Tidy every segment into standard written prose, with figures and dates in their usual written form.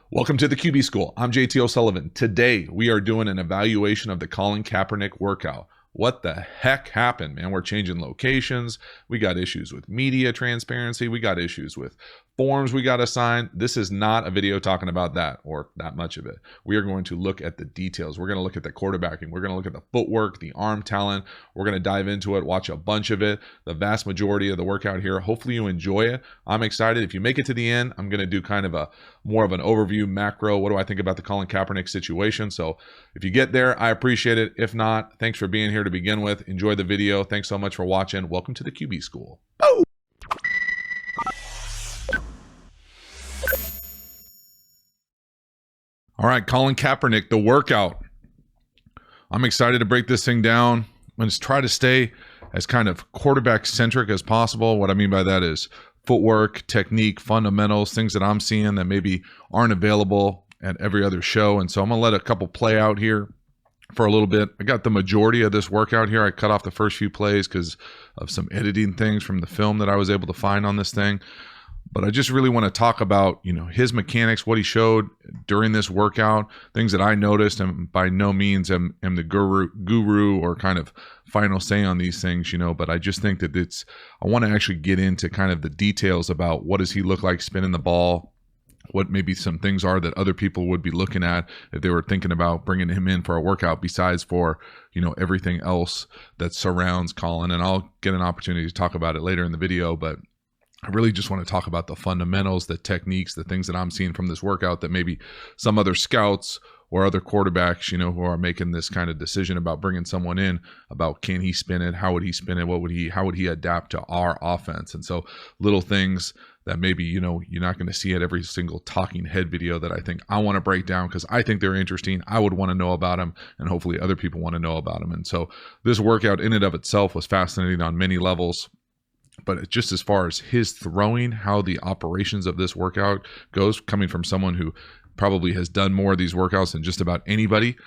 Welcome to the QB School. I'm JT O'Sullivan. Today, we are doing an evaluation of the Colin Kaepernick workout. What the heck happened, man? We're changing locations. We got issues with media transparency. We got issues with forms we got to sign. This is not a video talking about that or that much of it. We are going to look at the details. We're going to look at the quarterbacking. We're going to look at the footwork, the arm talent. We're going to dive into it, watch a bunch of it, the vast majority of the workout here. Hopefully you enjoy it. I'm excited. If you make it to the end, I'm going to do kind of a more of an overview, macro. What do I think about the Colin Kaepernick situation? So if you get there, I appreciate it. If not, thanks for being here to begin with. Enjoy the video. Thanks so much for watching. Welcome to the QB School. Oh! All right, Colin Kaepernick, the workout. I'm excited to break this thing down. I'm going to try to stay as kind of quarterback-centric as possible. What I mean by that is footwork, technique, fundamentals, things that I'm seeing that maybe aren't available at every other show. And so I'm going to let a couple play out here for a little bit. I got the majority of this workout here. I cut off the first few plays because of some editing things from the film that I was able to find on this thing. But I just really want to talk about, his mechanics, what he showed during this workout, things that I noticed, and by no means am the guru or kind of final say on these things, but I just think that I want to actually get into kind of the details about what does he look like spinning the ball, what maybe some things are that other people would be looking at if they were thinking about bringing him in for a workout besides for, everything else that surrounds Colin. And I'll get an opportunity to talk about it later in the video, but I really just want to talk about the fundamentals, the techniques, the things that I'm seeing from this workout that maybe some other scouts or other quarterbacks, who are making this kind of decision about bringing someone in about can he spin it? How would he spin it? How would he adapt to our offense? And so little things that maybe, you're not going to see at every single talking head video that I think I want to break down because I think they're interesting. I would want to know about them and hopefully other people want to know about them. And so this workout in and of itself was fascinating on many levels. But just as far as his throwing, how the operations of this workout goes, coming from someone who probably has done more of these workouts than just about anybody,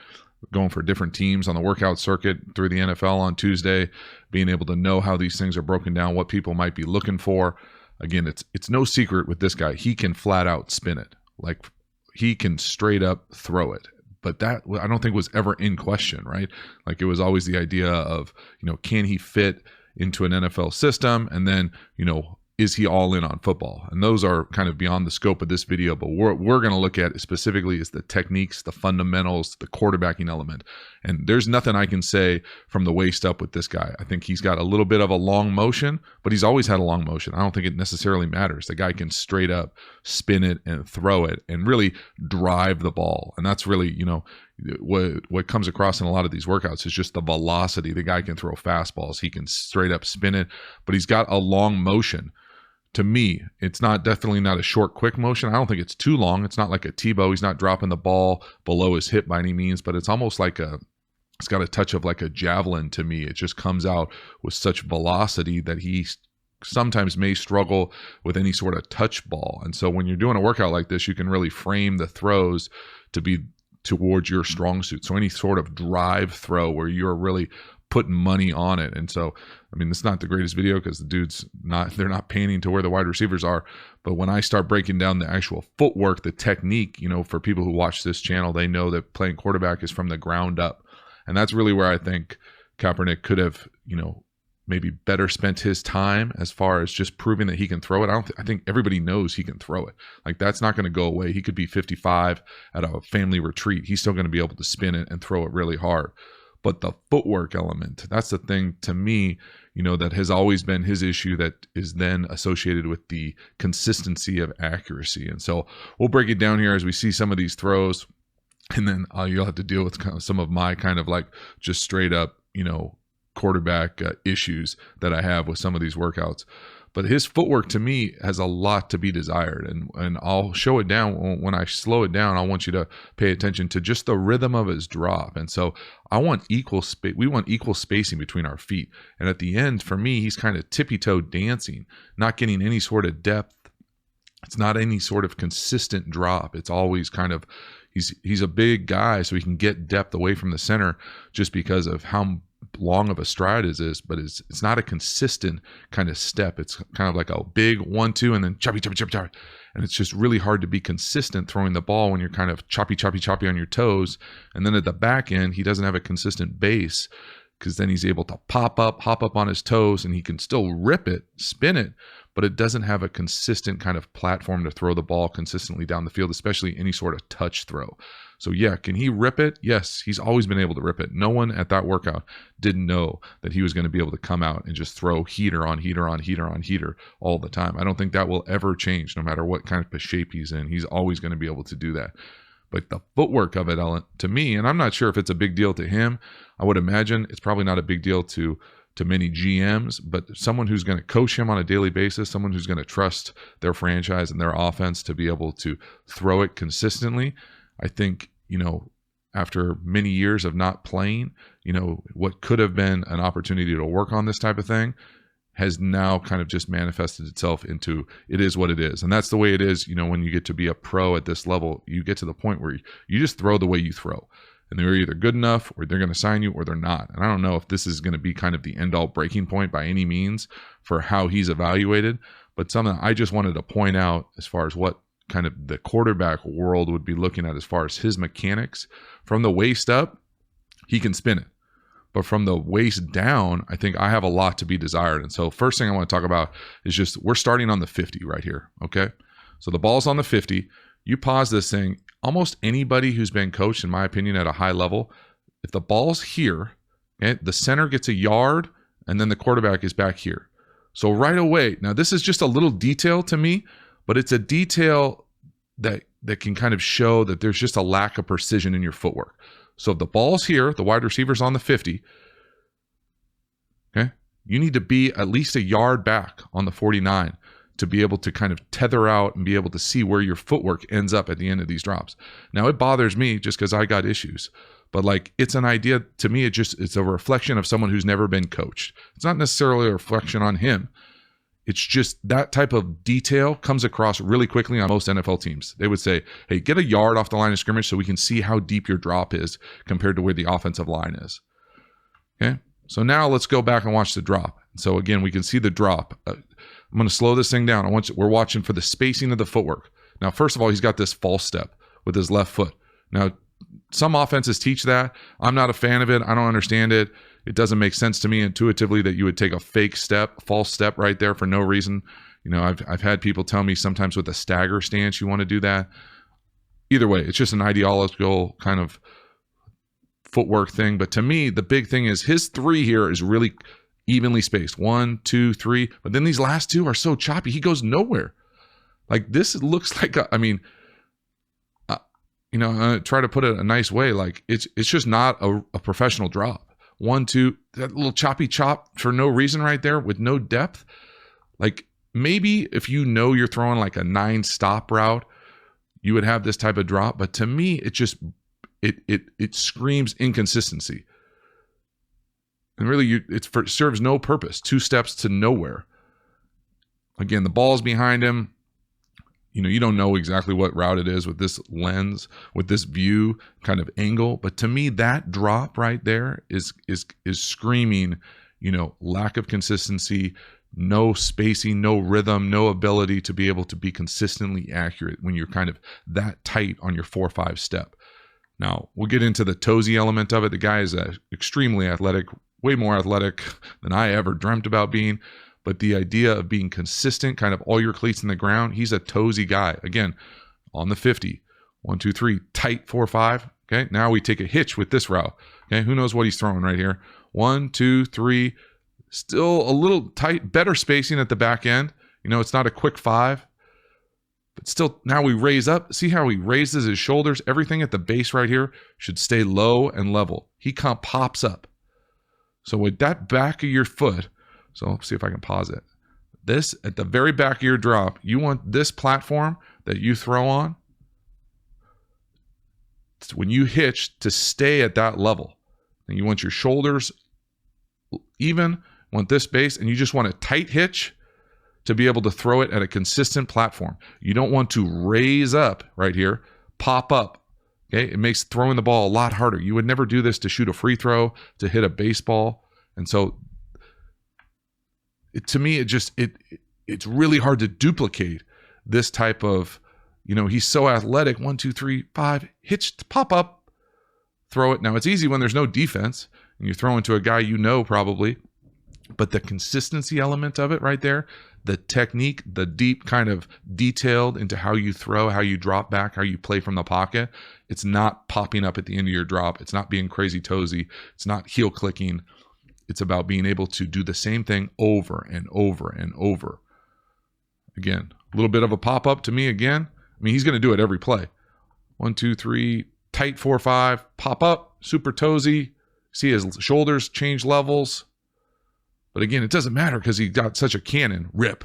going for different teams on the workout circuit through the NFL on Tuesday, being able to know how these things are broken down, what people might be looking for. Again, it's no secret with this guy. He can flat out spin it. Like he can straight up throw it. But that I don't think was ever in question, right? Like it was always the idea of, can he fit into an NFL system, and then, is he all in on football? And those are kind of beyond the scope of this video, but what we're going to look at specifically is the techniques, the fundamentals, the quarterbacking element. And there's nothing I can say from the waist up with this guy. I think he's got a little bit of a long motion, but he's always had a long motion. I don't think it necessarily matters. The guy can straight up spin it and throw it and really drive the ball. And that's really, what comes across in a lot of these workouts is just the velocity. The guy can throw fastballs. He can straight up spin it, but he's got a long motion. To me, it's definitely not a short, quick motion. I don't think it's too long. It's not like a Tebow. He's not dropping the ball below his hip by any means, but it's almost like it's got a touch of like a javelin to me. It just comes out with such velocity that he sometimes may struggle with any sort of touch ball. And so when you're doing a workout like this, you can really frame the throws to be towards your strong suit. So any sort of drive throw where you're really putting money on it. And so, it's not the greatest video because they're not panning to where the wide receivers are. But when I start breaking down the actual footwork, the technique, for people who watch this channel, they know that playing quarterback is from the ground up. And that's really where I think Kaepernick could have, maybe better spent his time as far as just proving that he can throw it. I think everybody knows he can throw it. Like that's not going to go away. He could be 55 at a family retreat. He's still going to be able to spin it and throw it really hard. But the footwork element, that's the thing to me, that has always been his issue that is then associated with the consistency of accuracy. And so we'll break it down here as we see some of these throws. And then you'll have to deal with kind of some of my kind of like just straight up, quarterback issues that I have with some of these workouts. But his footwork to me has a lot to be desired, and I'll show it down. When I slow it down, I want you to pay attention to just the rhythm of his drop. And so I want equal space. We want equal spacing between our feet. And at the end, for me, he's kind of tippy-toe dancing, not getting any sort of depth. It's not any sort of consistent drop. It's always kind of, he's a big guy, so he can get depth away from the center just because of how long of a stride as is, but it's not a consistent kind of step. It's kind of like a big 1-2 and then choppy, choppy, choppy, choppy. And it's just really hard to be consistent throwing the ball when you're kind of choppy, choppy, choppy on your toes. And then at the back end, he doesn't have a consistent base, because then he's able to hop up on his toes, and he can still rip it, spin it, but it doesn't have a consistent kind of platform to throw the ball consistently down the field, especially any sort of touch throw. So yeah, can he rip it? Yes, he's always been able to rip it. No one at that workout didn't know that he was going to be able to come out and just throw heater on heater on heater on heater all the time. I don't think that will ever change, no matter what kind of shape he's in. He's always going to be able to do that. But the footwork of it, Ellen, to me, and I'm not sure if it's a big deal to him. I would imagine it's probably not a big deal to many GMs, but someone who's going to coach him on a daily basis, someone who's going to trust their franchise and their offense to be able to throw it consistently. I think, after many years of not playing, what could have been an opportunity to work on this type of thing has now kind of just manifested itself into it is what it is. And that's the way it is, when you get to be a pro at this level, you get to the point where you just throw the way you throw. And they're either good enough, or they're going to sign you, or they're not. And I don't know if this is going to be kind of the end-all breaking point by any means for how he's evaluated, but something I just wanted to point out as far as what kind of the quarterback world would be looking at as far as his mechanics. From the waist up, he can spin it. But from the waist down, I think I have a lot to be desired. And so first thing I want to talk about is just we're starting on the 50 right here, okay? So the ball's on the 50. You pause this thing. Almost anybody who's been coached, in my opinion, at a high level, if the ball's here, okay, the center gets a yard, and then the quarterback is back here. So right away, now this is just a little detail to me, but it's a detail that can kind of show that there's just a lack of precision in your footwork. So if the ball's here, the wide receiver's on the 50, okay, you need to be at least a yard back on the 49 to be able to kind of tether out and be able to see where your footwork ends up at the end of these drops. Now, it bothers me just because I got issues, but like, it's an idea to me. It's a reflection of someone who's never been coached. It's not necessarily a reflection on him. It's just that type of detail comes across really quickly on most NFL teams. They would say, hey, get a yard off the line of scrimmage so we can see how deep your drop is compared to where the offensive line is. Okay. So now let's go back and watch the drop. So again, we can see the drop. I'm going to slow this thing down. We're watching for the spacing of the footwork. Now, first of all, he's got this false step with his left foot. Now, some offenses teach that. I'm not a fan of it. I don't understand it. It doesn't make sense to me intuitively that you would take a fake step, false step right there for no reason. I've had people tell me sometimes with a stagger stance you want to do that. Either way, it's just an ideological kind of footwork thing. But to me, the big thing is his 3 here is really evenly spaced. 1, 2, 3. But then these last 2 are so choppy. He goes nowhere. Like, this looks like I try to put it a nice way. Like, it's just not a professional drop. 1, 2, that little choppy chop for no reason right there with no depth. Like, maybe if you're throwing like a 9-stop route, you would have this type of drop. But to me, it just it screams inconsistency. And really, it serves no purpose. 2 steps to nowhere. Again, the ball's behind him. You don't know exactly what route it is with this lens, with this view kind of angle. But to me, that drop right there is screaming, lack of consistency, no spacing, no rhythm, no ability to be able to be consistently accurate when you're kind of that tight on your 4-5 step. Now, we'll get into the toesy element of it. The guy is extremely athletic, way more athletic than I ever dreamt about being. But the idea of being consistent, kind of all your cleats in the ground, he's a toesy guy. Again, on the 50, 1, 2, 3, tight 4-5. Okay, now we take a hitch with this route. Okay, who knows what he's throwing right here? 1, 2, 3, still a little tight, better spacing at the back end. It's not a quick 5. But still, now we raise up. See how he raises his shoulders? Everything at the base right here should stay low and level. He pops up. So with that back of your foot, so let's see if I can pause it. This, at the very back of your drop, you want this platform that you throw on, when you hitch, to stay at that level. And you want your shoulders even, want this base, and you just want a tight hitch to be able to throw it at a consistent platform. You don't want to raise up right here, pop up, Okay, it makes throwing the ball a lot harder. You would never do this to shoot a free throw, to hit a baseball. And so to me, it's really hard to duplicate this type of, he's so athletic. 1, 2, 3, 5, hitch, pop up, throw it. Now it's easy when there's no defense and you're throwing to a guy probably, but the consistency element of it right there, the technique, the deep kind of detailed into how you throw, how you drop back, how you play from the pocket. It's not popping up at the end of your drop. It's not being crazy toesy. It's not heel clicking. It's about being able to do the same thing over and over and over. Again, a little bit of a pop-up to me again. I mean, he's going to do it every play. 1, 2, 3, tight 4, 5, pop up, super toesy. See his shoulders change levels. But again, it doesn't matter because he got such a cannon rip.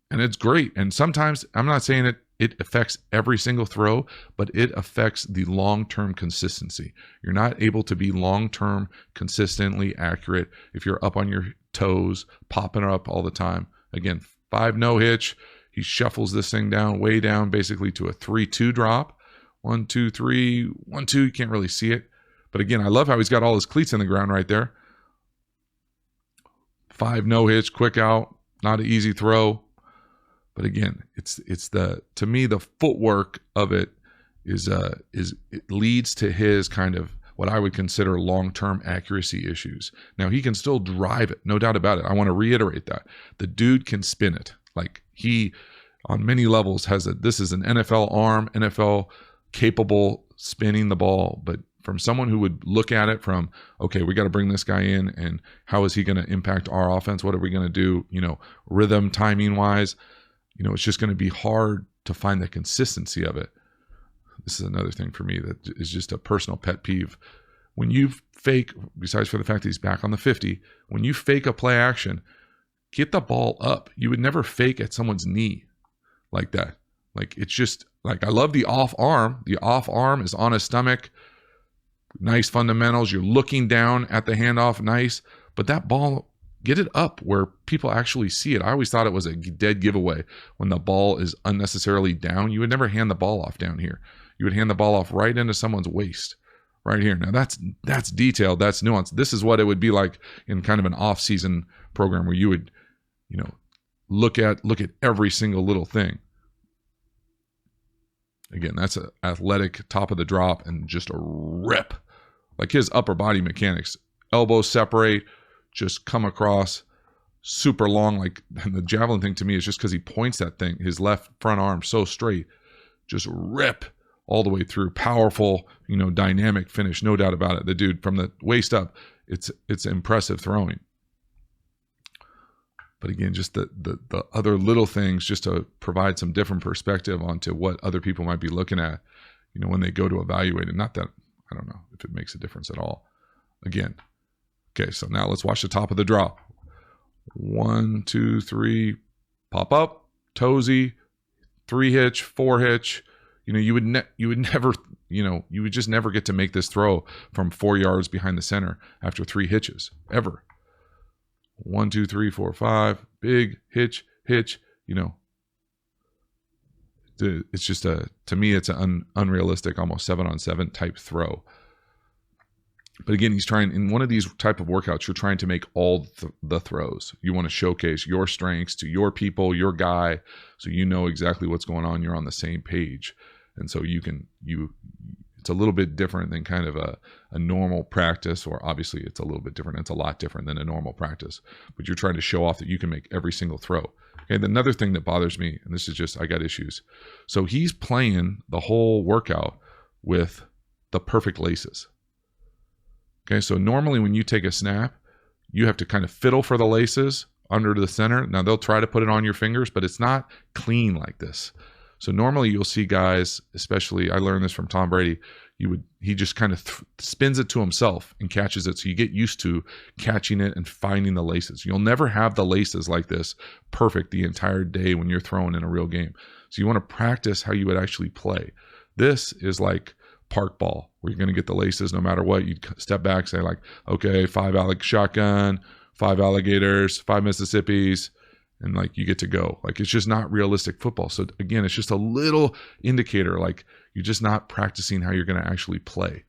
And it's great. And sometimes, I'm not saying it affects every single throw, but it affects the long-term consistency. You're not able to be long-term consistently accurate if you're up on your toes, popping it up all the time. Again, 5 no hitch. He shuffles this thing down, way down, basically to a 3-2 drop. 1, 2, 3, 1, 2. You can't really see it. But again, I love how he's got all his cleats in the ground right there. 5 no hitch, quick out, not an easy throw. But again, to me, the footwork of it it leads to his kind of what I would consider long-term accuracy issues. Now he can still drive it, no doubt about it. I want to reiterate that. The dude can spin it. Like he, on many levels, this is an NFL arm, NFL capable spinning the ball, but from someone who would look at it from, okay, we got to bring this guy in and how is he going to impact our offense? What are we going to do? Rhythm, timing wise, it's just going to be hard to find the consistency of it. This is another thing for me that is just a personal pet peeve. When you fake, besides for the fact that he's back on the 50, when you fake a play action, get the ball up. You would never fake at someone's knee like that. Like it's just like, I love the off arm. The off arm is on his stomach. Nice fundamentals. You're looking down at the handoff. Nice. But that ball, get it up where people actually see it. I always thought it was a dead giveaway when the ball is unnecessarily down. You would never hand the ball off down here. You would hand the ball off right into someone's waist right here. Now that's detailed. That's nuanced. This is what it would be like in kind of an off-season program where you would, look at every single little thing. Again, that's an athletic top of the drop and just a rip. Like his upper body mechanics, elbows separate, just come across super long. Like, and the javelin thing to me is just because he points that thing, his left front arm so straight, just rip all the way through. Powerful, dynamic finish, no doubt about it. The dude from the waist up, it's impressive throwing. But again, just the other little things just to provide some different perspective onto what other people might be looking at, when they go to evaluate it. Not that, I don't know if it makes a difference at all. Again, okay, so now let's watch the top of the drop. 1, 2, 3, pop up, toesy, 3 hitch, 4 hitch. You would just never get to make this throw from 4 yards behind the center after 3 hitches, ever. 1, 2, 3, 4, 5, big hitch. It's just to me, it's an unrealistic, almost 7-on-7 type throw. But again, he's trying, in one of these type of workouts, you're trying to make all the throws. You want to showcase your strengths to your people, your guy, so you know exactly what's going on. You're on the same page. And so it's a little bit different than kind of a normal practice, or obviously it's a little bit different. It's a lot different than a normal practice, but you're trying to show off that you can make every single throw. Okay. Then another thing that bothers me, and this is just, I got issues. So he's playing the whole workout with the perfect laces. Okay. So normally when you take a snap, you have to kind of fiddle for the laces under the center. Now they'll try to put it on your fingers, but it's not clean like this. So normally you'll see guys, especially, I learned this from Tom Brady, he just kind of spins it to himself and catches it. So you get used to catching it and finding the laces. You'll never have the laces like this perfect the entire day when you're throwing in a real game. So you want to practice how you would actually play. This is like park ball, where you're going to get the laces no matter what. You step back, say like, okay, 5 shotgun, 5 alligators, 5 Mississippis, and like you get to go. Like, it's just not realistic football. So again, it's just a little indicator, like, You're just not practicing how you're going to actually play.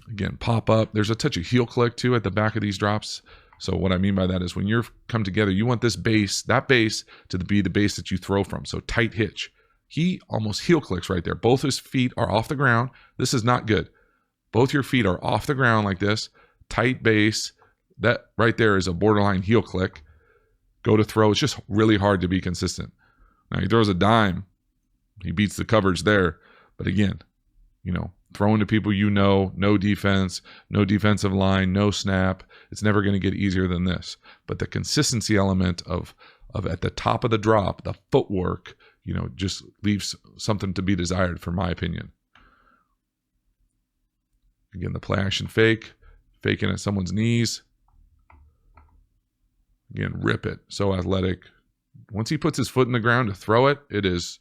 Again, pop up. There's a touch of heel click too at the back of these drops. So what I mean by that is when you're come together, you want this base, that base to be the base that you throw from. So tight hitch. He almost heel clicks right there. Both his feet are off the ground. This is not good. Both your feet are off the ground like this. Tight base. That right there is a borderline heel click. Go to throw. It's just really hard to be consistent. Now he throws a dime. He beats the coverage there. But again, throwing to people no defense, no defensive line, no snap. It's never going to get easier than this. But the consistency element of at the top of the drop, the footwork, just leaves something to be desired, for my opinion. Again, the play action fake, faking at someone's knees. Again, rip it. So athletic. Once he puts his foot in the ground to throw it, it's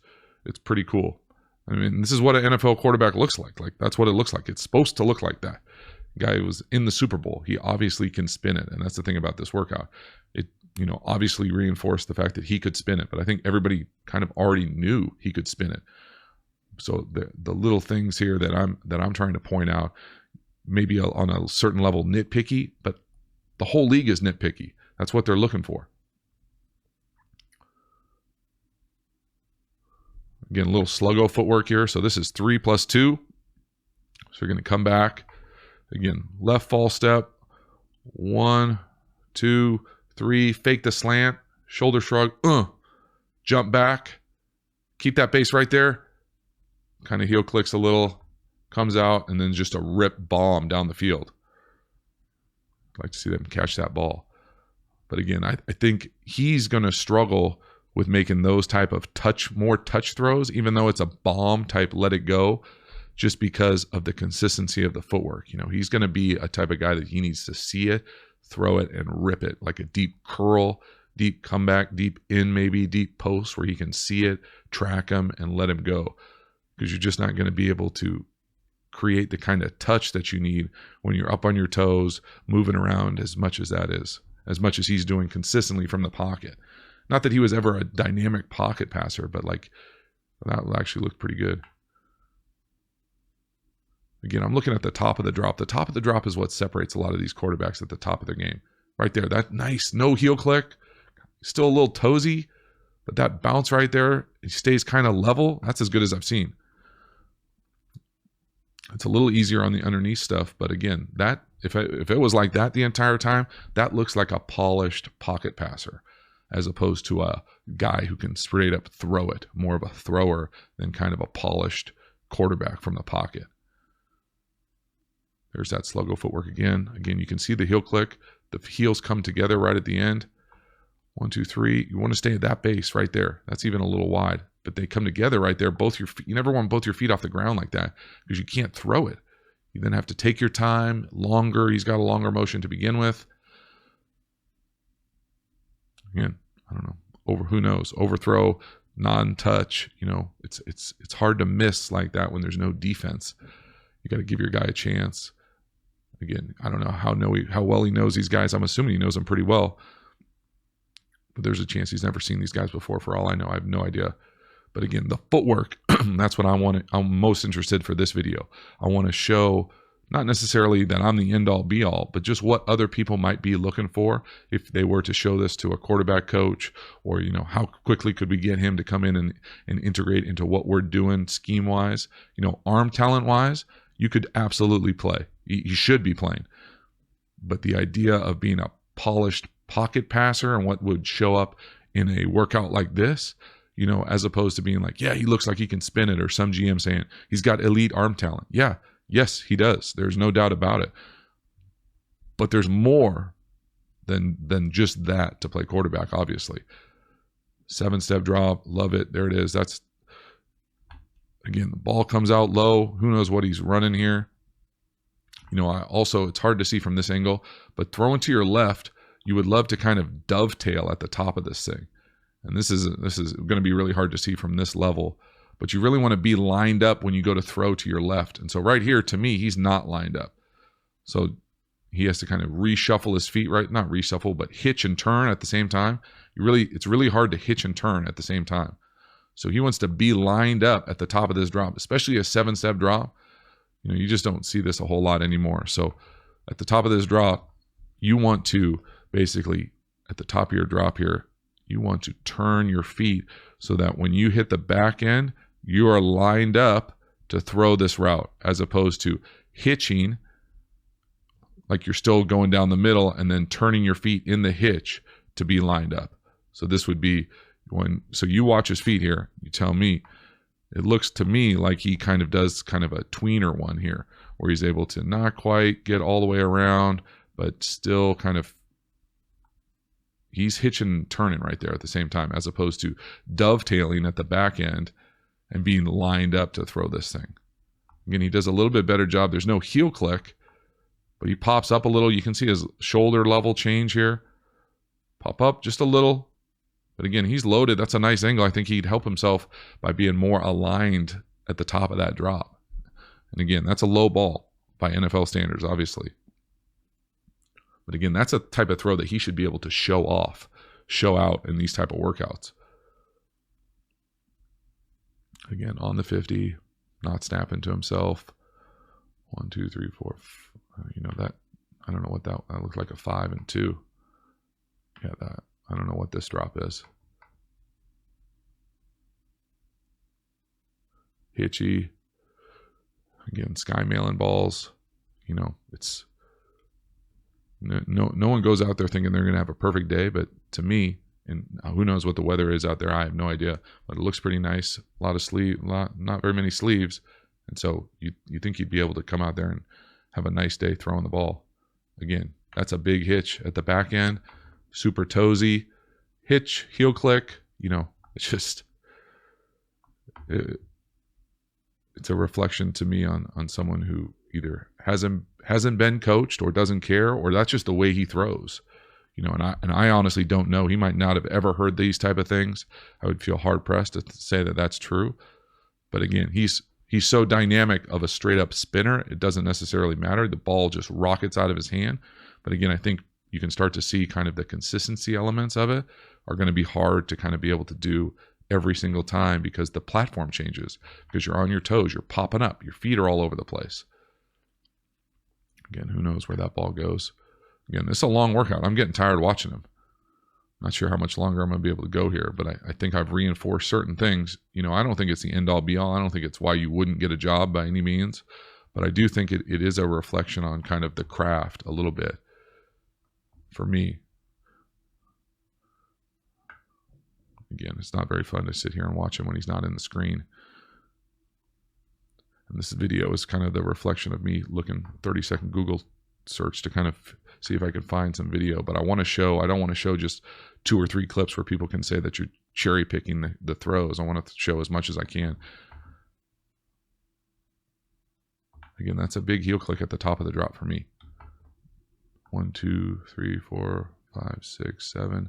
pretty cool. I mean, this is what an NFL quarterback looks like. Like, that's what it looks like. It's supposed to look like that. Guy who was in the Super Bowl. He obviously can spin it. And that's the thing about this workout. It, obviously reinforced the fact that he could spin it. But I think everybody kind of already knew he could spin it. So the little things here that I'm trying to point out, maybe on a certain level nitpicky, but the whole league is nitpicky. That's what they're looking for. Again, a little sluggo footwork here. So this is 3 plus 2. So you're going to come back. Again, left fall step. 1, 2, 3. Fake the slant. Shoulder shrug. Jump back. Keep that base right there. Kind of heel clicks a little. Comes out. And then just a rip bomb down the field. I'd like to see them catch that ball. But again, I think he's going to struggle with making those type of more touch throws, even though it's a bomb type let it go, just because of the consistency of the footwork. He's going to be a type of guy that he needs to see it, throw it, and rip it, like a deep curl, deep comeback, deep in, maybe deep post where he can see it, track him, and let him go. Because you're just not going to be able to create the kind of touch that you need when you're up on your toes, moving around as much as he's doing consistently from the pocket. Not that he was ever a dynamic pocket passer, but that actually looked pretty good. Again, I'm looking at the top of the drop. The top of the drop is what separates a lot of these quarterbacks at the top of their game. Right there, that nice, no heel click. Still a little toesy, but that bounce right there, it stays kind of level. That's as good as I've seen. It's a little easier on the underneath stuff, but again, that if it was like that the entire time, that looks like a polished pocket passer, as opposed to a guy who can straight up throw it, more of a thrower than kind of a polished quarterback from the pocket. There's that sluggo footwork again. Again, you can see the heel click. The heels come together right at the end. 1, 2, 3. You want to stay at that base right there. That's even a little wide, but they come together right there. Both your feet. You never want both your feet off the ground like that because you can't throw it. You then have to take your time longer. He's got a longer motion to begin with. Again, I don't know. Who knows? Overthrow, non-touch. It's hard to miss like that when there's no defense. You got to give your guy a chance. Again, I don't know how well he knows these guys. I'm assuming he knows them pretty well. But there's a chance he's never seen these guys before. For all I know, I have no idea. But again, the footwork, that's what I'm most interested for this video. I want to show not necessarily that I'm the end-all be-all, but just what other people might be looking for if they were to show this to a quarterback coach, or how quickly could we get him to come in and integrate into what we're doing scheme-wise. Arm talent-wise, you could absolutely play. You should be playing. But the idea of being a polished pocket passer and what would show up in a workout like this, as opposed to being like, yeah, he looks like he can spin it, or some GM saying he's got elite arm talent. Yeah. Yes, he does. There's no doubt about it. But there's more than just that to play quarterback, obviously. 7-step drop. Love it. There it is. That's, again, the ball comes out low. Who knows what he's running here. It's hard to see from this angle, but throwing to your left, you would love to kind of dovetail at the top of this thing. And this is going to be really hard to see from this level. But you really want to be lined up when you go to throw to your left. And so right here, to me, he's not lined up. So he has to kind of reshuffle his feet, right? Not reshuffle, but hitch and turn at the same time. It's really hard to hitch and turn at the same time. So he wants to be lined up at the top of this drop, especially a 7-step drop. You just don't see this a whole lot anymore. So at the top of this drop, you want to basically, at the top of your drop here, you want to turn your feet so that when you hit the back end, you are lined up to throw this route, as opposed to hitching, like you're still going down the middle and then turning your feet in the hitch to be lined up. So this would be so you watch his feet here, you tell me. It looks to me like he kind of does kind of a tweener one here, where he's able to not quite get all the way around, but still kind of, he's hitching and turning right there at the same time, as opposed to dovetailing at the back end and being lined up to throw this thing. Again, he does a little bit better job. There's no heel click, but he pops up a little. You can see his shoulder level change here. Pop up just a little. But again, he's loaded. That's a nice angle. I think he'd help himself by being more aligned at the top of that drop. And again, that's a low ball by NFL standards, obviously. But again, that's a type of throw that he should be able to show off, show out in these type of workouts. Again, on the 50, not snapping to himself. 1, 2, 3, 4. That, I don't know what that looked like, a 5 and 2. Yeah, that. I don't know what this drop is. Hitchy. Again, sky mailing balls. It's no one goes out there thinking they're going to have a perfect day, but to me, and who knows what the weather is out there, I have no idea, but it looks pretty nice. A lot of not very many sleeves, and so you think you'd be able to come out there and have a nice day throwing the ball. Again, that's a big hitch at the back end. Super toesy, hitch, heel click. It's just, it's a reflection to me on someone who either hasn't been coached or doesn't care, or that's just the way he throws. And I honestly don't know. He might not have ever heard these type of things. I would feel hard pressed to say that that's true. But again, he's so dynamic of a straight up spinner. It doesn't necessarily matter. The ball just rockets out of his hand. But again, I think you can start to see kind of the consistency elements of it are going to be hard to kind of be able to do every single time, because the platform changes, because you're on your toes, you're popping up, your feet are all over the place. Again, who knows where that ball goes. Again, this is a long workout. I'm getting tired watching him. Not sure how much longer I'm going to be able to go here, but I think I've reinforced certain things. I don't think it's the end all be all. I don't think it's why you wouldn't get a job by any means, but I do think it is a reflection on kind of the craft a little bit for me. Again, it's not very fun to sit here and watch him when he's not in the screen. And this video is kind of the reflection of me looking 30-second Google search to kind of see if I can find some video. But I don't want to show just 2 or 3 clips where people can say that you're cherry picking the throws. I want to show as much as I can. Again, that's a big heel click at the top of the drop for me. 1, 2, 3, 4, 5, 6, 7.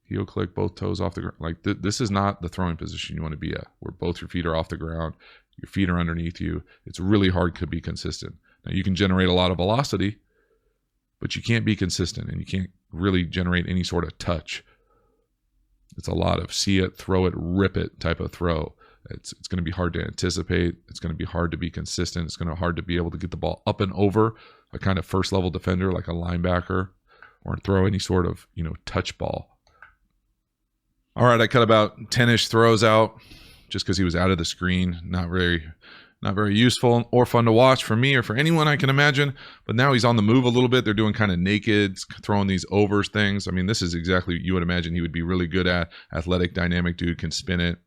Heel click, both toes off the ground. Like this is not the throwing position you want to be at, where both your feet are off the ground, your feet are underneath you. It's really hard to be consistent. Now you can generate a lot of velocity, but you can't be consistent, and you can't really generate any sort of touch. It's a lot of see it, throw it, rip it type of throw. It's going to be hard to anticipate. It's going to be hard to be consistent. It's going to be hard to be able to get the ball up and over a kind of first level defender like a linebacker, or throw any sort of touch ball. All right, I cut about 10-ish throws out just because he was out of the screen. Not very useful or fun to watch for me or for anyone I can imagine. But now he's on the move a little bit. They're doing kind of naked, throwing these overs things. I mean, this is exactly what you would imagine he would be really good at. Athletic, dynamic dude, can spin it.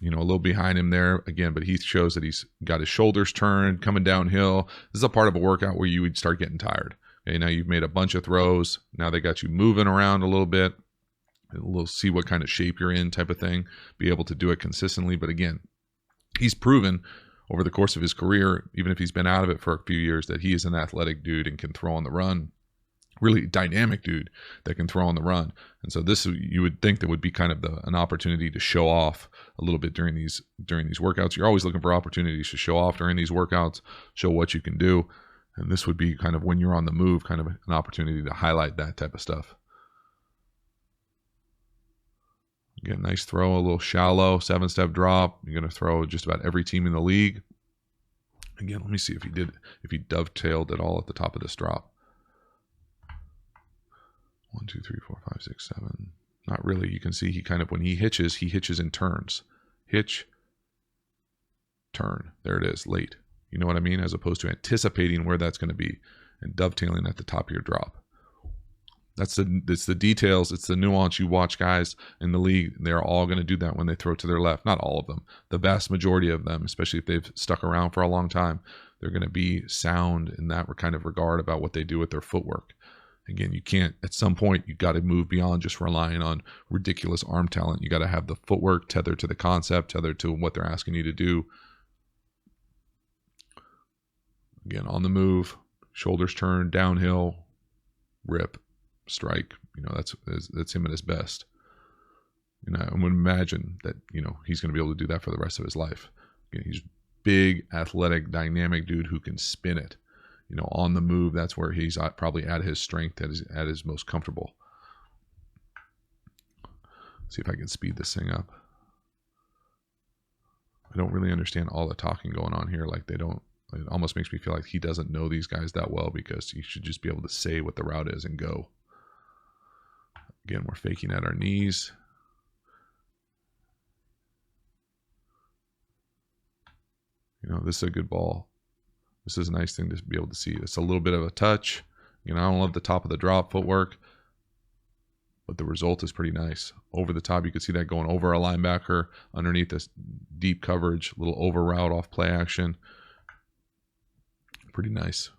A little behind him there again, but he shows that he's got his shoulders turned, coming downhill. This is a part of a workout where you would start getting tired. Okay, now you've made a bunch of throws. Now they got you moving around a little bit. We'll see what kind of shape you're in type of thing, be able to do it consistently. But again, he's proven over the course of his career, even if he's been out of it for a few years, that he is an athletic dude and can throw on the run. Really dynamic dude that can throw on the run. And so this, you would think, that would be kind of an opportunity to show off a little bit during these workouts. You're always looking for opportunities to show off during these workouts, show what you can do. And this would be kind of, when you're on the move, kind of an opportunity to highlight that type of stuff. Again, nice throw, a little shallow, 7-step drop. You're going to throw just about every team in the league. Again, let me see if he dovetailed at all at the top of this drop. 1, 2, 3, 4, 5, 6, 7. Not really. You can see he kind of, when he hitches in turns. Hitch, turn. There it is, late. You know what I mean? As opposed to anticipating where that's going to be and dovetailing at the top of your drop. It's the details. It's the nuance. You watch guys in the league. They're all going to do that when they throw to their left. Not all of them. The vast majority of them, especially if they've stuck around for a long time, they're going to be sound in that kind of regard about what they do with their footwork. Again, you can't, at some point, you got to move beyond just relying on ridiculous arm talent. You got to have the footwork tethered to the concept, tethered to what they're asking you to do. Again, on the move, shoulders turn, downhill, rip, strike. You know, that's him at his best. You know, I would imagine that, you know, he's going to be able to do that for the rest of his life. Again, he's big, athletic, dynamic dude who can spin it. You know, on the move, that's where he's probably at his strength, at his most comfortable. See if I can speed this thing up. I don't really understand all the talking going on here. Like, it almost makes me feel like he doesn't know these guys that well, because he should just be able to say what the route is and go. Again, we're faking at our knees. You know, this is a good ball. This is a nice thing to be able to see. It's a little bit of a touch. You know, I don't love the top of the drop footwork, but the result is pretty nice. Over the top, you can see that going over a linebacker, underneath this deep coverage, little over route off play action. Pretty nice.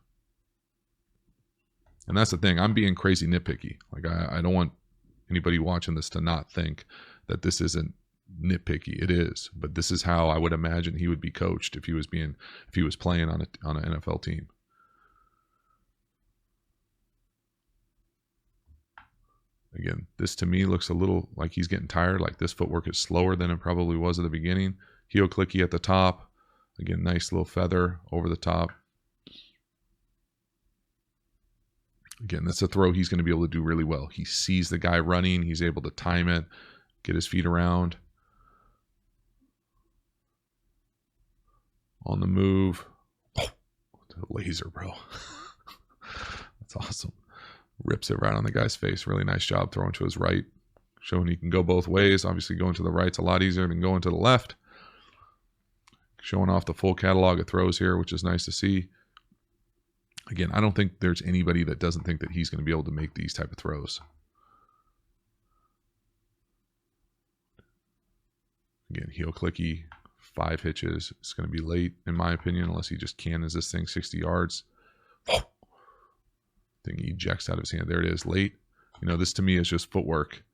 And that's the thing. I'm being crazy nitpicky. Like, I don't want anybody watching this to not think that this isn't nitpicky. It is, but this is how I would imagine he would be coached if he was playing on an NFL team. Again, this to me looks a little like he's getting tired. Like, this footwork is slower than it probably was at the beginning. Heel clicky at the top. Again, nice little feather over the top. Again, that's a throw he's going to be able to do really well. He sees the guy running. He's able to time it, get his feet around. On the move. Oh, laser, bro. That's awesome. Rips it right on the guy's face. Really nice job throwing to his right. Showing he can go both ways. Obviously, going to the right's a lot easier than going to the left. Showing off the full catalog of throws here, which is nice to see. Again, I don't think there's anybody that doesn't think that he's going to be able to make these type of throws. Again, heel clicky, 5 hitches. It's going to be late, in my opinion, unless he just cannons this thing 60 yards. Thing he ejects out of his hand. There it is, late. You know, this to me is just footwork.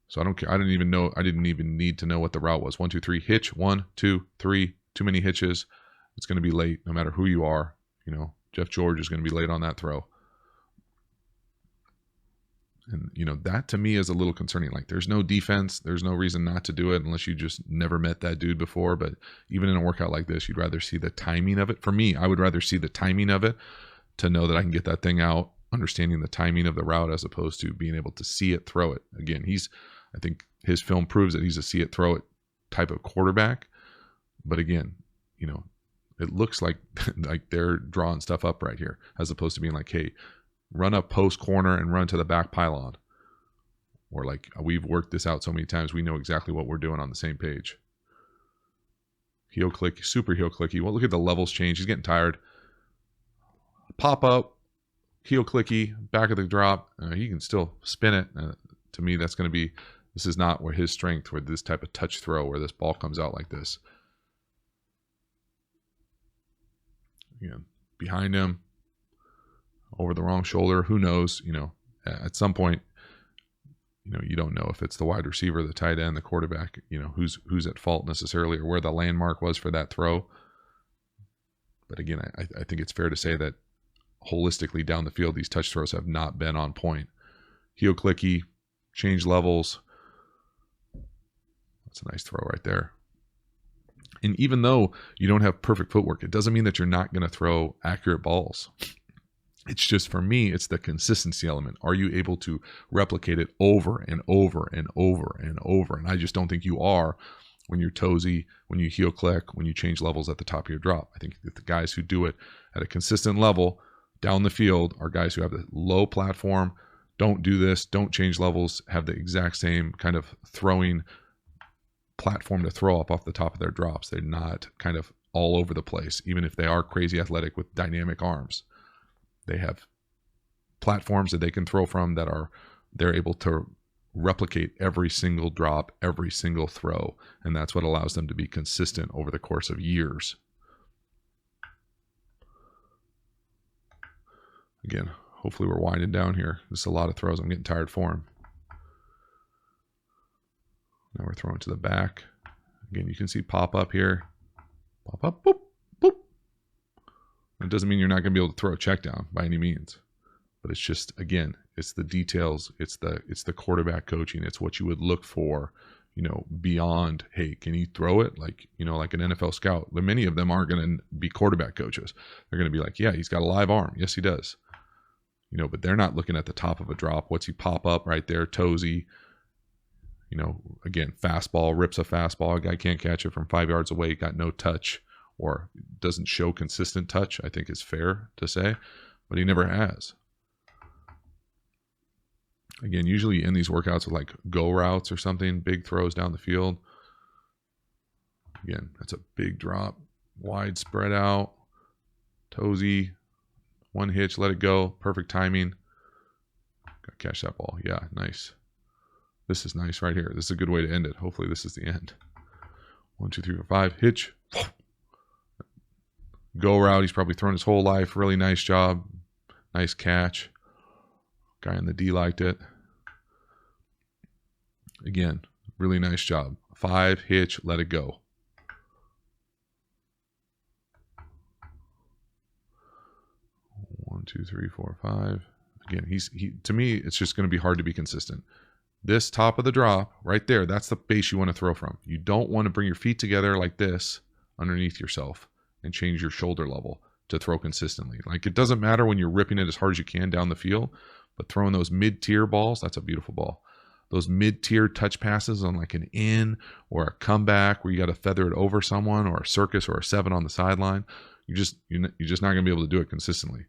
So I don't care. I didn't even need to know what the route was. 1, 2, 3, hitch. 1, 2, 3. Too many hitches. It's going to be late, no matter who you are. You know, Jeff George is going to be late on that throw. And, you know, that to me is a little concerning. Like, there's no defense. There's no reason not to do it unless you just never met that dude before. But even in a workout like this, you'd rather see the timing of it. For me, I would rather see the timing of it to know that I can get that thing out, understanding the timing of the route as opposed to being able to see it, throw it. Again, I think his film proves that he's a see it, throw it type of quarterback. But again, you know, it looks like they're drawing stuff up right here as opposed to being like, hey, run up post corner and run to the back pylon. Or like, we've worked this out so many times, we know exactly what we're doing on the same page. Heel click, super heel clicky. Well, look at the levels change. He's getting tired. Pop up, heel clicky, back of the drop. He can still spin it. To me, that's going to be, this is not where his strength, where this type of touch throw, where this ball comes out like this. Again, behind him, over the wrong shoulder. Who knows? You know, at some point, you know, you don't know if it's the wide receiver, the tight end, the quarterback, you know, who's at fault necessarily, or where the landmark was for that throw. But again, I think it's fair to say that holistically down the field, these touch throws have not been on point. Heel clicky, change levels. That's a nice throw right there. And even though you don't have perfect footwork, it doesn't mean that you're not going to throw accurate balls. It's just, for me, it's the consistency element. Are you able to replicate it over and over and over and over? And I just don't think you are when you're toesy, when you heel click, when you change levels at the top of your drop. I think that the guys who do it at a consistent level down the field are guys who have the low platform, don't do this, don't change levels, have the exact same kind of throwing platform to throw up off the top of their drops. They're not kind of all over the place, even if they are crazy athletic with dynamic arms. They have platforms that they can throw from that they're able to replicate every single drop, every single throw, and that's what allows them to be consistent over the course of years. Again, hopefully we're winding down here. This is a lot of throws. I'm getting tired for him. Now we're throwing to the back. Again, you can see pop up here. Pop up, boop, boop. It doesn't mean you're not going to be able to throw a check down by any means. But it's just, again, it's the details. It's the quarterback coaching. It's what you would look for, beyond, hey, can he throw it? Like an NFL scout. Many of them aren't going to be quarterback coaches. They're going to be like, yeah, he's got a live arm. Yes, he does. But they're not looking at the top of a drop. What's he pop up right there? Toesy. Again, fastball, rips a fastball. A guy can't catch it from 5 yards away, got no touch, or doesn't show consistent touch, I think is fair to say, but he never has. Again, usually you end these workouts with like go routes or something, big throws down the field. Again, that's a big drop, wide spread out, toesy, one hitch, let it go, perfect timing. Got to catch that ball. Yeah, nice. This is nice right here. This is a good way to end it. Hopefully this is the end. 1, 2, 3, 4, 5. Hitch. Go route. He's probably thrown his whole life. Really nice job. Nice catch. Guy in the D liked it. Again, really nice job. 5, hitch, let it go. One, 2, 3, 4, 5. Again, to me, it's just going to be hard to be consistent. This top of the drop right there, that's the base you want to throw from. You don't want to bring your feet together like this underneath yourself and change your shoulder level to throw consistently. Like, it doesn't matter when you're ripping it as hard as you can down the field, but throwing those mid-tier balls, that's a beautiful ball. Those mid-tier touch passes on like an in or a comeback where you got to feather it over someone, or a circus or a 7 on the sideline, you're just not going to be able to do it consistently.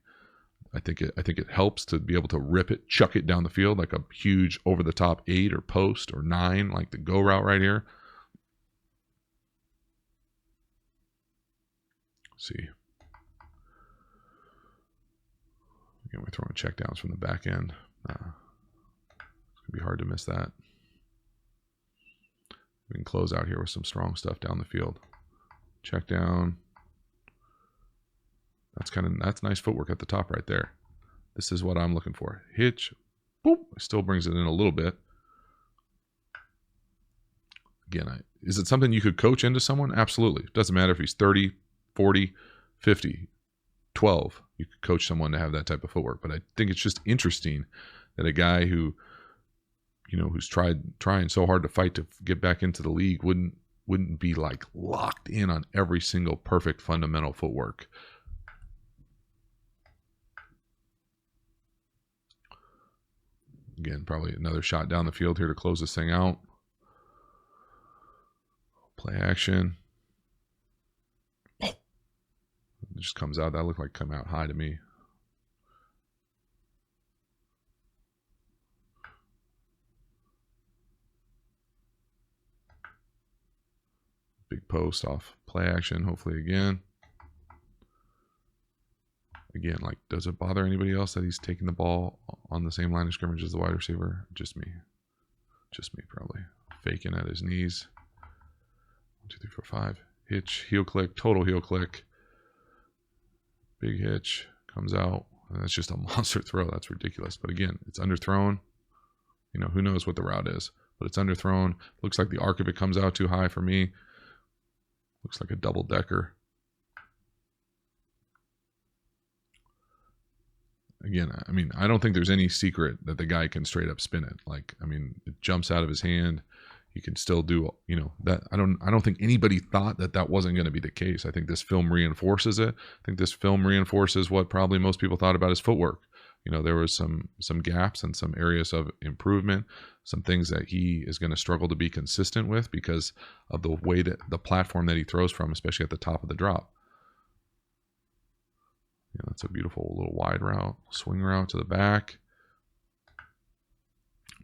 I think it helps to be able to rip it, chuck it down the field like a huge over-the-top 8 or post or 9, like the go route right here. Let's see. Again, we're throwing checkdowns from the back end. It's going to be hard to miss that. We can close out here with some strong stuff down the field. Check down. That's nice footwork at the top right there. This is what I'm looking for. Hitch, boop, still brings it in a little bit. Again, is it something you could coach into someone? Absolutely. It doesn't matter if he's 30, 40, 50, 12. You could coach someone to have that type of footwork. But I think it's just interesting that a guy who's trying so hard to fight to get back into the league wouldn't be like locked in on every single perfect fundamental footwork. Again, probably another shot down the field here to close this thing out. Play action. It just comes out. That looked like come out high to me. Big post off play action, hopefully again. Again, like, does it bother anybody else that he's taking the ball on the same line of scrimmage as the wide receiver? Just me. Just me, probably. Faking at his knees. 1, 2, 3, 4, 5. Hitch, heel click, total heel click. Big hitch, comes out. And that's just a monster throw. That's ridiculous. But again, it's underthrown. Who knows what the route is. But it's underthrown. Looks like the arc of it comes out too high for me. Looks like a double-decker. Again, I don't think there's any secret that the guy can straight up spin it. Like, it jumps out of his hand. he can still do, you know, that. I don't think anybody thought that that wasn't going to be the case. I think this film reinforces it. I think this film reinforces what probably most people thought about his footwork. You know, there was some gaps and some areas of improvement, some things that he is going to struggle to be consistent with because of the way that the platform that he throws from, especially at the top of the drop. Yeah, that's a beautiful little wide route, swing route to the back.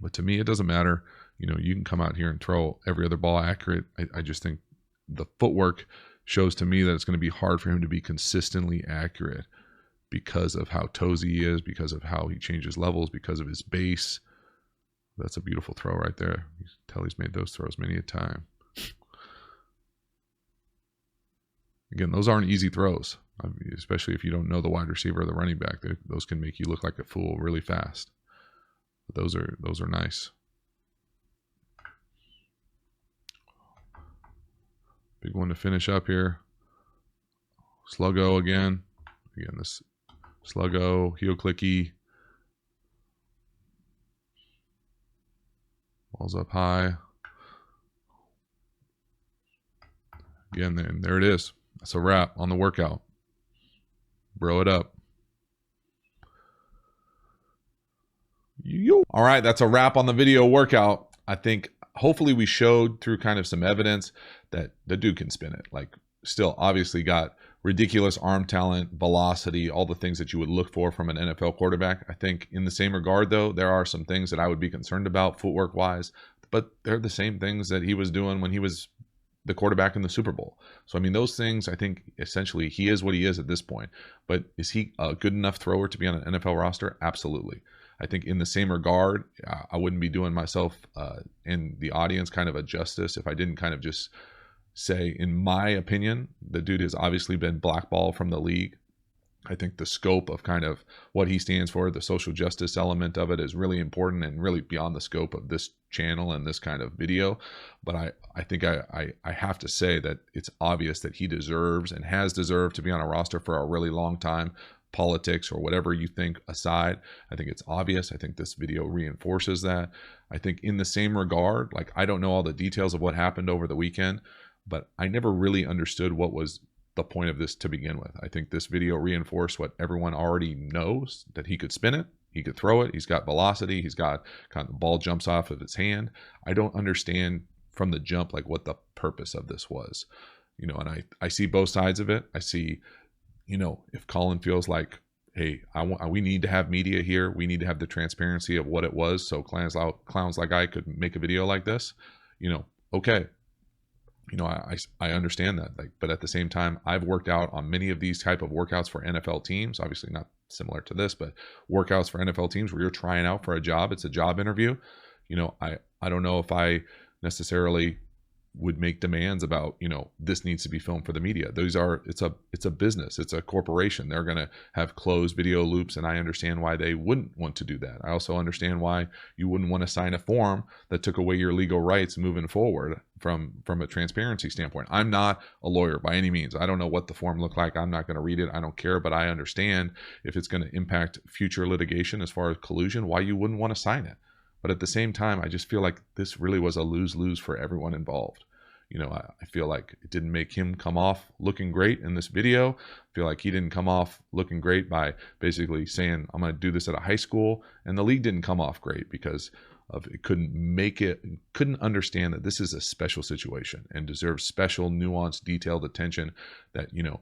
But to me, it doesn't matter. You know, you can come out here and throw every other ball accurate. I just think the footwork shows to me that it's going to be hard for him to be consistently accurate because of how toesy he is, because of how he changes levels, because of his base. That's a beautiful throw right there. You can tell he's made those throws many a time. Again, those aren't easy throws, especially if you don't know the wide receiver or the running back. Those can make you look like a fool really fast. But those are nice. Big one to finish up here. Sluggo again. Again, this sluggo, heel clicky. Ball's up high. Again, then there it is. That's a wrap on the workout. Bro it up. All right, that's a wrap on the video workout. I think hopefully we showed through kind of some evidence that the dude can spin it. Like, still obviously got ridiculous arm talent, velocity, all the things that you would look for from an NFL quarterback. I think in the same regard, though, there are some things that I would be concerned about footwork wise, but they're the same things that he was doing when he was the quarterback in the Super Bowl. So, I mean, those things, I think essentially he is what he is at this point. But is he a good enough thrower to be on an NFL roster? Absolutely. I think in the same regard, I wouldn't be doing myself and the audience kind of a justice if I didn't kind of just say, in my opinion, the dude has obviously been blackballed from the league. I think the scope of kind of what he stands for, the social justice element of it is really important and really beyond the scope of this channel and this kind of video. But I think I have to say that it's obvious that he deserves and has deserved to be on a roster for a really long time. Politics or whatever you think aside, I think it's obvious. I think this video reinforces that. I think in the same regard, like, I don't know all the details of what happened over the weekend, but I never really understood what was the point of this to begin with. I think this video reinforced what everyone already knows, that he could spin it, he could throw it, he's got velocity, he's got kind of the ball jumps off of his hand. I don't understand from the jump like what the purpose of this was, you know, and I see both sides of it. I see, you know, if Colin feels like, hey, we need to have media here, we need to have the transparency of what it was, so clowns like I could make a video like this, you know, okay. You know, I understand that, like, but at the same time, I've worked out on many of these type of workouts for NFL teams, obviously not similar to this, but workouts for NFL teams where you're trying out for a job. It's a job interview. You know, I don't know if I necessarily would make demands about, you know, this needs to be filmed for the media. It's a business, it's a corporation. They're going to have closed video loops, and I understand why they wouldn't want to do that. I also understand why you wouldn't want to sign a form that took away your legal rights moving forward from a transparency standpoint. I'm not a lawyer by any means. I don't know what the form looked like. I'm not going to read it. I don't care, but I understand if it's going to impact future litigation as far as collusion, why you wouldn't want to sign it. But at the same time, I just feel like this really was a lose-lose for everyone involved. You know, I feel like it didn't make him come off looking great in this video. I feel like he didn't come off looking great by basically saying, I'm going to do this at a high school. And the league didn't come off great because of it couldn't understand that this is a special situation and deserves special, nuanced, detailed attention. That, you know,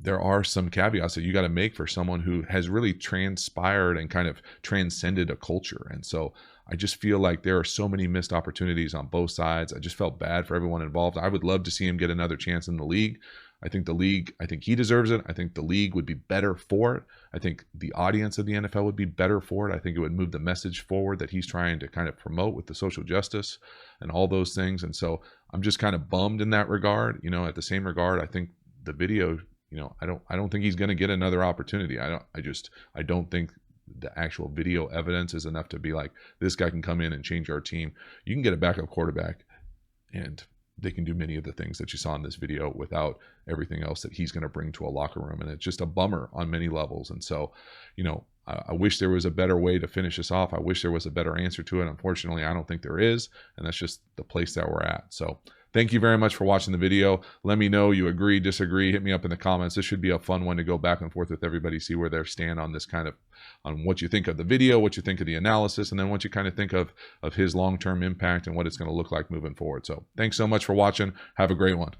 there are some caveats that you got to make for someone who has really transpired and kind of transcended a culture. And so I just feel like there are so many missed opportunities on both sides. I just felt bad for everyone involved. I would love to see him get another chance in the league. I think he deserves it. I think the league would be better for it. I think the audience of the NFL would be better for it. I think it would move the message forward that he's trying to kind of promote with the social justice and all those things. And so I'm just kind of bummed in that regard. You know, at the same regard, I think the video, you know, I don't think he's going to get another opportunity. I don't think the actual video evidence is enough to be like, this guy can come in and change our team. You can get a backup quarterback and they can do many of the things that you saw in this video without everything else that he's going to bring to a locker room. And it's just a bummer on many levels. And so, you know, I wish there was a better way to finish this off. I wish there was a better answer to it. Unfortunately, I don't think there is, and that's just the place that we're at. So thank you very much for watching the video. Let me know you agree, disagree. Hit me up in the comments. This should be a fun one to go back and forth with everybody, see where they stand on this kind of, on what you think of the video, what you think of the analysis, and then what you kind of think of his long-term impact and what it's going to look like moving forward. So thanks so much for watching. Have a great one.